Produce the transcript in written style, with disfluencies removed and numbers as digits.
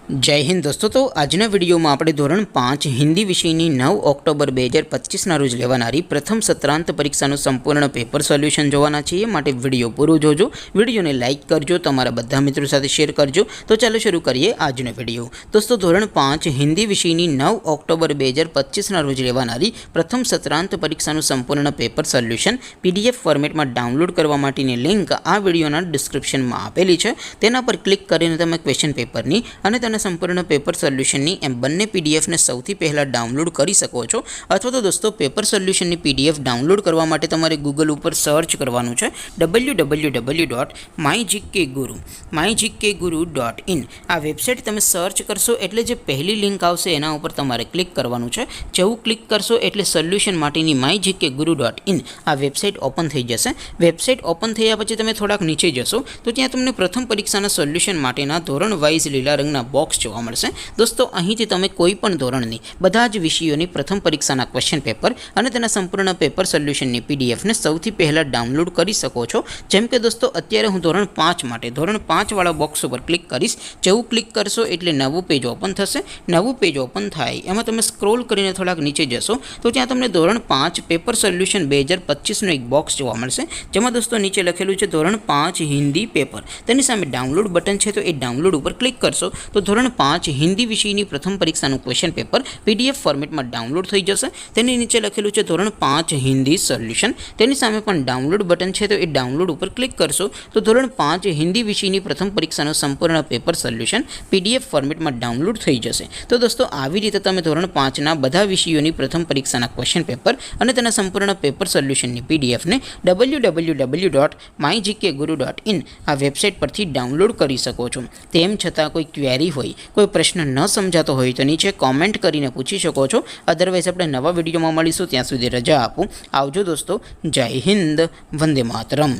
जय हिंद दोस्तों। तो आजना विडियो में આપણે ધોરણ 5 હિન્દી વિષયની 9 ઓક્ટોબર 2025 ના રોજ લેવાનારી પ્રથમ સત્રાંત પરીક્ષાનું સંપૂર્ણ પેપર સોલ્યુશન જોવાના છીએ। માટે વિડિયો પૂરો જોજો, વિડિયોને લાઈક કરજો, તમારા બધા મિત્રો સાથે શેર કરજો। તો ચાલો શરૂ કરીએ આજનો વિડિયો। દોસ્તો ધોરણ 5 હિન્દી વિષયની 9 ઓક્ટોબર 2025 ના રોજ લેવાનારી પ્રથમ સત્રાંત પરીક્ષાનું સંપૂર્ણ પેપર સોલ્યુશન પીડીએફ ફોર્મેટમાં ડાઉનલોડ કરવા માટેની લિંક આ વિડિયોના ડિસ્ક્રિપ્શનમાં આપેલી છે। તેના પર ક્લિક કરીને તમે ક્વેશ્ચન પેપરની અને તેના संपूर्ण पेपर सोल्यूशन एम बने पीडीएफ ने सौथी पहला डाउनलॉड कर सको छो। अथवा तो दोस्तों पेपर सोल्यूशन पीडीएफ डाउनलॉड करवा माटे तमारे गूगल पर सर्च करवानुं छे www.mygkguru.in। आ वेबसाइट तमे सर्च करशो एटले जे पहली लिंक आवशे एना उपर तमारे क्लिक करवानुं छे। जेवुं क्लिक करशो एटले सोल्यूशन माटेनी mygkguru.in आ वेबसाइट ओपन थई जशे। वेबसाइट ओपन थया पछी तमे थोड़ाक नीचे जशो तो त्यां तमने प्रथम परीक्षाना सोल्यूशन माटेना धोरण वाइज लीला रंगना बॉक्स જોવા મળશે। દોસ્તો અહીંથી તમે કોઈ પણ ધોરણની બધા જ વિષયોની પ્રથમ પરીક્ષાના ક્વેશ્ચન પેપર અને તેના સંપૂર્ણ પેપર સોલ્યુશનની પીડીએફ ને સૌથી પહેલા ડાઉનલોડ કરી શકો છો। જેમ કે દોસ્તો અત્યારે હું ધોરણ 5 માટે ધોરણ 5 વાળા બોક્સ ઉપર ક્લિક કરીશ। જેવું ક્લિક કરશો એટલે નવું પેજ ઓપન થશે। નવું પેજ ઓપન થાય એમાં તમે સ્ક્રોલ કરીને થોડાક નીચે જશો તો ત્યાં તમને ધોરણ 5 પેપર સોલ્યુશન 2025 નો એક બોક્સ જોવા મળશે। જેમાં દોસ્તો નીચે લખેલું છે ધોરણ 5 હિન્દી પેપર। તેની સામે ડાઉનલોડ બટન છે તો એ ડાઉનલોડ ઉપર ક્લિક કરશો તો ધોરણ 5 हिंदी विषयनी प्रथम परीक्षाનું क्वेश्चन पेपर पीडीएफ फॉर्मेट में डाउनलॉड थई जशे। तेनी नीचे लखेलुं छे धोरण 5 हिंदी सोल्यूशन। तेनी सामे पण डाउनलॉड बटन छे तो ए डाउनलॉड पर क्लिक करशो तो धोरण 5 हिंदी विषयनी प्रथम परीक्षाનું संपूर्ण पेपर सोल्यूशन पीडीएफ फॉर्मेट में डाउनलॉड थई जशे। तो दोस्तों આવી રીતે તમે ધોરણ 5 ના બધા વિષયોની પ્રથમ પરીક્ષાના ક્વેશ્ચન પેપર અને તેના સંપૂર્ણ પેપર સોલ્યુશનની પીડીએફ ને www.mygkguru.in આ વેબસાઇટ પરથી ડાઉનલોડ કરી શકો છો। તેમ છતાં કોઈ ક્વેરી હોય, कोई प्रश्न न समझातो होय तो नीचे कॉमेंट करीने पूछी शको छो। अदरवाइज अपने नवा विडियो में मळीशुं, त्यां सुधी रजा आपो। आवजो दोस्तों। जय हिंद, वंदे मातरम।